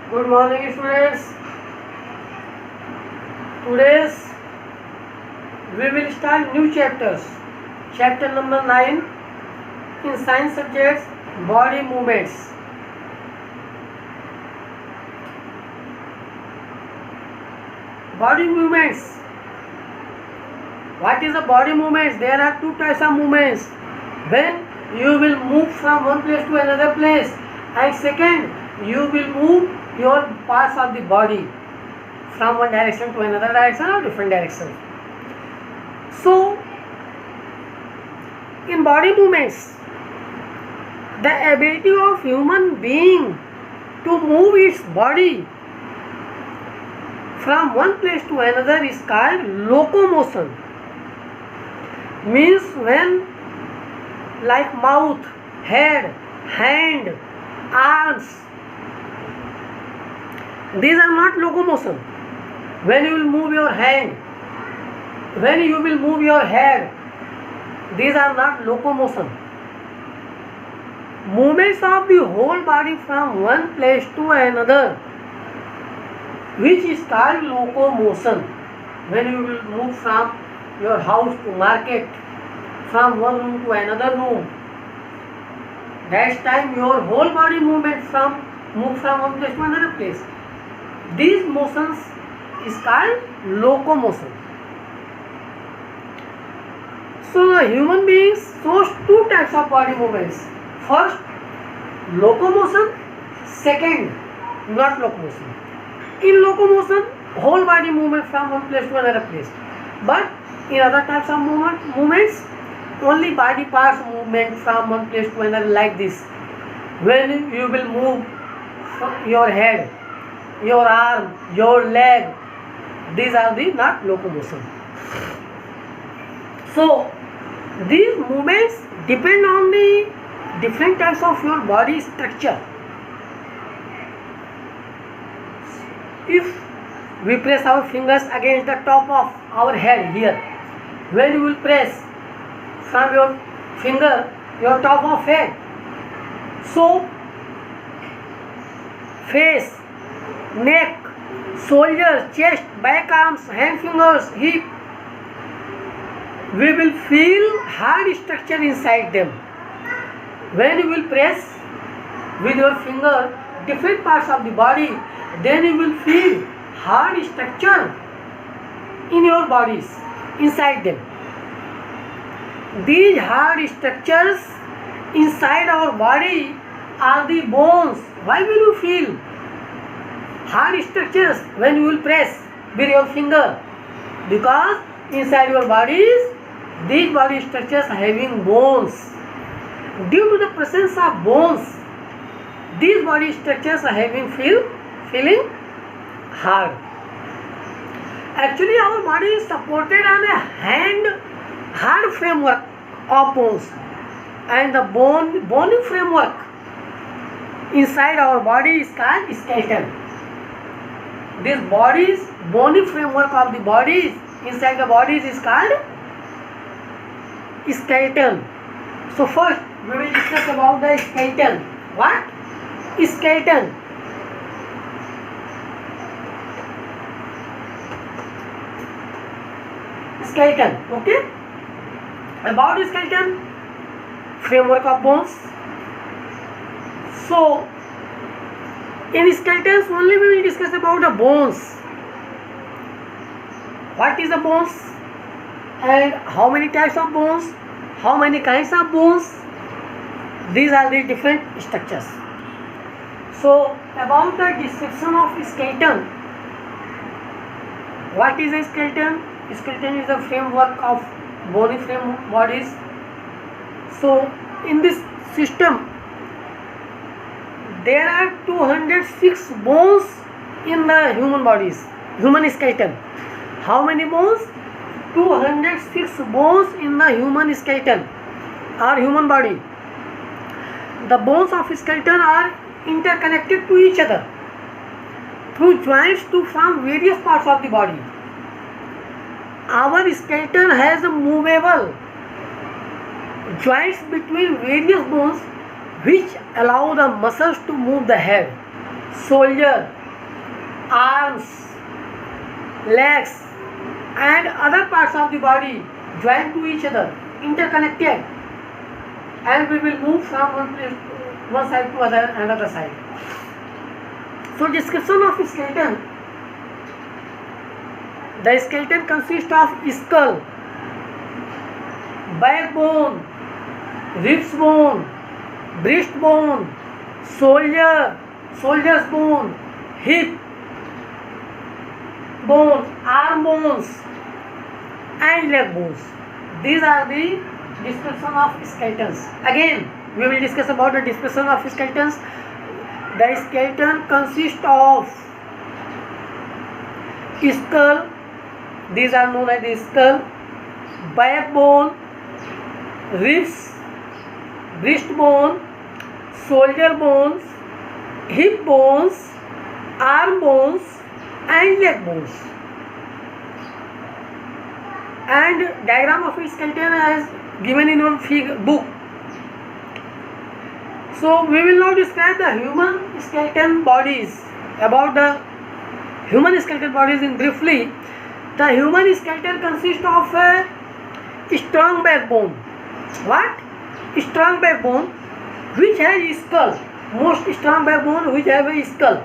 Good morning, students. Today's we will start new chapters. Chapter number 9 in science subjects, body movements. Body movements. What is a body movements? There are two types of movements. When you will move from one place to another place, and second, you will move your parts of the body from one direction to another direction or different direction. So, in body movements, the ability of human being to move its body from one place to another is called locomotion. Means when like mouth, head, hand, arms, these are not locomotion. When you will move your hand, when you will move your head, these are not locomotion. Movements of the whole body from one place to another, which is called locomotion. When you will move from your house to market, from one room to another room, that time your whole body movement move from one place to another place. These motions is called locomotion. So the human beings shows two types of body movements. First, locomotion. Second, not locomotion. In locomotion, whole body movement from one place to another place. But in other types of movements, only body parts movement from one place to another, like this. When you will move your head, your arm, your leg, these are the not locomotion. So these movements depend on the different types of your body structure. If we press our fingers against the top of our head here, when you will press from your finger your top of head, so face, neck, shoulders, chest, back arms, hand fingers, hip, we will feel hard structure inside them. When you will press with your finger different parts of the body, then you will feel hard structure in your bodies, inside them. These hard structures inside our body are the bones. Why will you feel hard structures when you will press with your finger? Because inside your bodies, these body structures are having bones. Due to the presence of bones, these body structures are having feeling hard. Actually, our body is supported on a hard framework of bones, and the bony framework inside our body is called skeleton. This bony framework of the bodies inside the bodies is called skeleton. So first we will discuss about the skeleton. What? Skeleton. Skeleton. Okay? About skeleton, framework of bones. So in skeletons only we will discuss about the bones. What is the bones? And how many types of bones? How many kinds of bones? These are the different structures. So about the description of skeleton. What is a skeleton? Skeleton is the framework of bony frame bodies. So in this system there are 206 bones in the human bodies, human skeleton. How many bones? 206 bones in the human skeleton or human body. The bones of skeleton are interconnected to each other through joints to form various parts of the body. Our skeleton has movable joints between various bones which allow the muscles to move the head, shoulder, arms, legs and other parts of the body joined to each other, interconnected, and we will move from one side to another side. So description of skeleton. The skeleton consists of skull, backbone, ribs bone, breast bone, soldier's bone, hip bone, arm bones and leg bones. These are the description of skeletons. Again, we will discuss about the description of skeletons. The skeleton consists of skull, these are known as the skull, backbone, ribs, breastbone, shoulder bones, hip bones, arm bones and leg bones. And diagram of a skeleton as given in your book. So we will now describe the human skeleton bodies. About the human skeleton bodies in briefly. The human skeleton consists of a strong backbone. What? Strong backbone which has a skull. Most strong backbone which have a skull.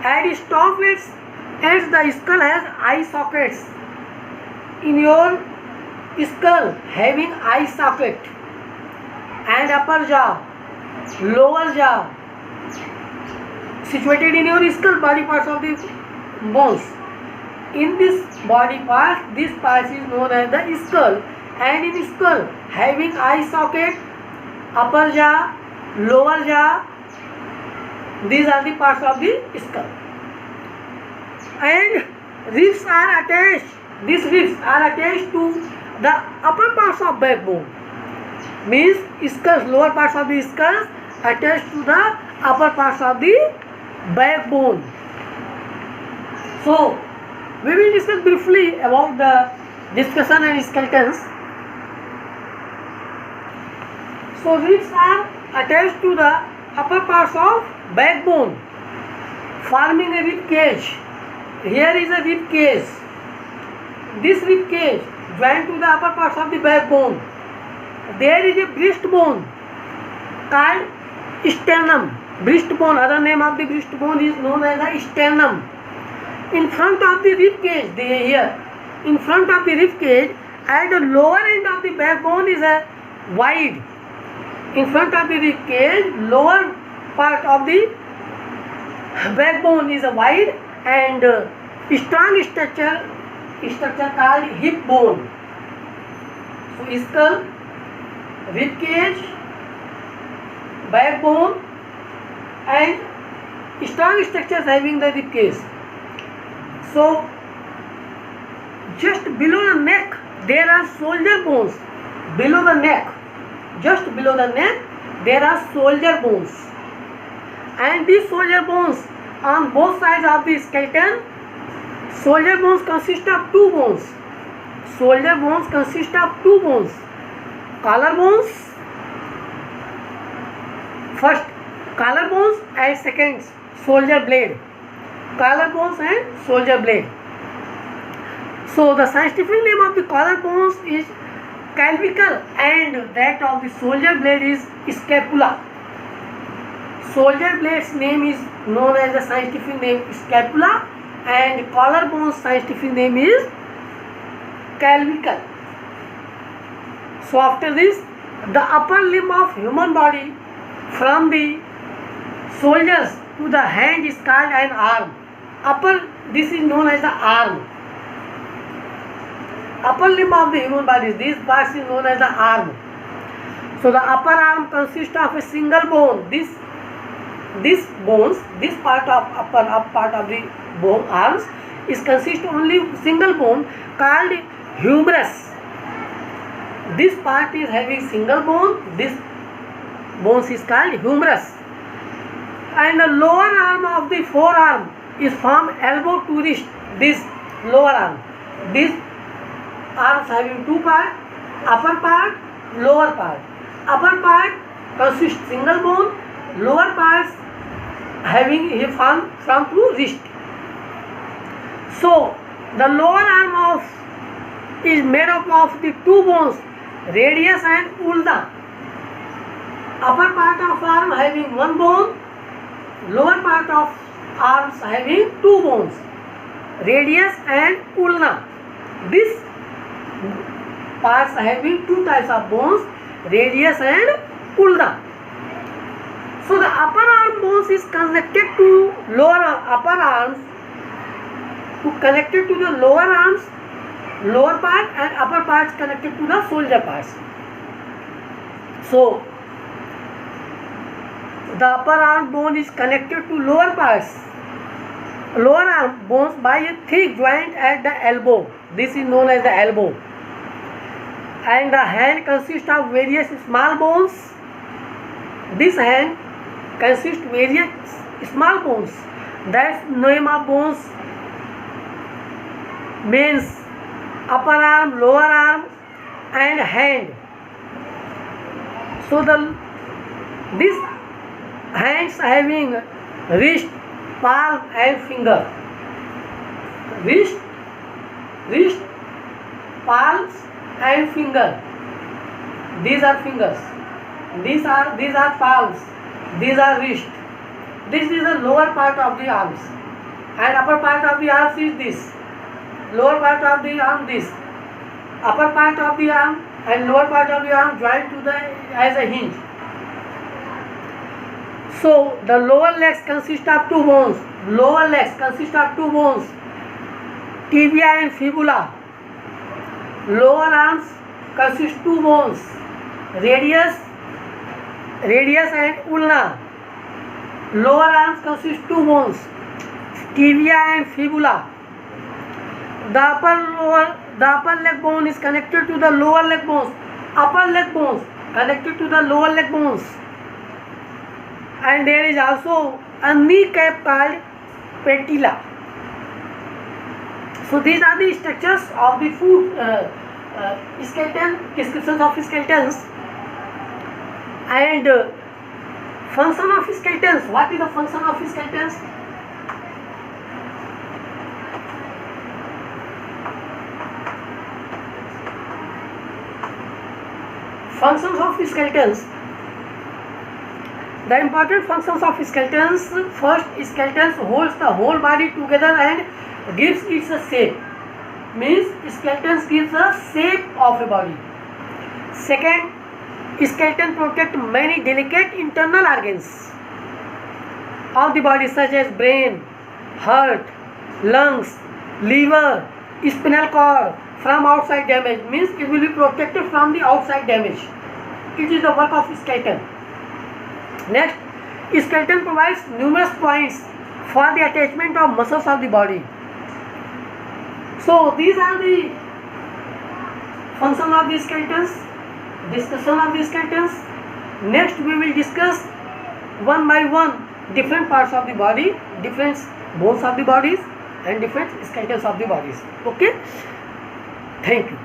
At its top ends the skull has eye sockets. In your skull having eye socket and upper jaw, lower jaw situated in your skull, body parts of the bones. In this body part, this part is known as the skull, and in skull having eye socket, upper jaw, lower jaw, these are the parts of the skull. And ribs are attached. These ribs are attached to the upper parts of backbone. Means skulls, lower parts of the skull attached to the upper parts of the backbone. So we will discuss briefly about the discussion and skeletons. So ribs are attached to the upper parts of backbone, forming a rib cage. Here is a rib cage. This rib cage joined to the upper parts of the backbone. There is a breastbone called sternum. Breastbone, other name of the breastbone is known as the sternum. In front of the rib cage, in front of the rib cage, at the lower end of the backbone is a wide. In front of the rib cage, lower part of the backbone is a wide and strong structure called hip bone. So skull, rib cage, backbone and strong structures having the rib cage. So just below the neck there are shoulder bones. Below the neck, just below the neck there are shoulder bones, and these shoulder bones on both sides of the skeleton. Shoulder bones consist of two bones. Shoulder bones consist of two bones. Collar bones, first collar bones and second shoulder blade. Collar bones and shoulder blade. So the scientific name of the collar bones is clavicle and that of the shoulder blade is scapula. Shoulder blade's name is known as the scientific name scapula, and collar bone's scientific name is clavicle. So after this, the upper limb of human body from the shoulders to the hand is called an arm. This is known as the arm. Upper limb of the human body, this part is known as the arm. So the upper arm consists of a single bone. This part of upper part of the bone arms is consist only single bone called humerus. This part is having single bone. This bones is called humerus. And the lower arm of the forearm is from elbow to wrist. This lower arm. This arms having two parts, upper part, lower part. Upper part consists single bone, lower parts having he fall from to wrist. So the lower arm of is made up of the two bones, radius and ulna. Upper part of arm having one bone, lower part of arms having two bones, radius and ulna. This parts having two types of bones, radius and ulna. So the upper arm bones is connected to lower upper arms, connected to the lower arms, lower part, and upper parts connected to the shoulder parts. So the upper arm bone is connected to lower parts, lower arm bones by a thick joint at the elbow. This is known as the elbow. And the hand consists of various small bones. This hand consists of various small bones. That's name of bones means upper arm, lower arm, and hand. So these hands having wrist, palm, and finger. Wrist, palms, and finger. These are fingers. These are palms. These are wrist. This is the lower part of the arms, and upper part of the arms is this. Lower part of the arm this. Upper part of the arm and lower part of the arm joined to the as a hinge. So the lower legs consist of two bones. Lower legs consist of two bones, tibia and fibula. Lower arms consist two bones, radius and ulna. Lower arms consist two bones, tibia and fibula. The upper leg bone is connected to the lower leg bones. Upper leg bones connected to the lower leg bones. And there is also a kneecap called patella. So these are the structures of the foot skeleton, descriptions of skeletons, and function of skeletons. What is the function of skeletons? Functions of skeletons. The important functions of skeletons. First, skeletons holds the whole body together and gives it a shape. Means skeletons gives a shape of a body. Second, skeleton protect many delicate internal organs of the body such as brain, heart, lungs, liver, spinal cord from outside damage. Means it will be protected from the outside damage. It is the work of skeleton. Next, skeleton provides numerous points for the attachment of muscles of the body. So these are the function of the skeletons, discussion of the skeletons. Next we will discuss one by one different parts of the body, different bones of the bodies, and different skeletons of the bodies. Okay, thank you.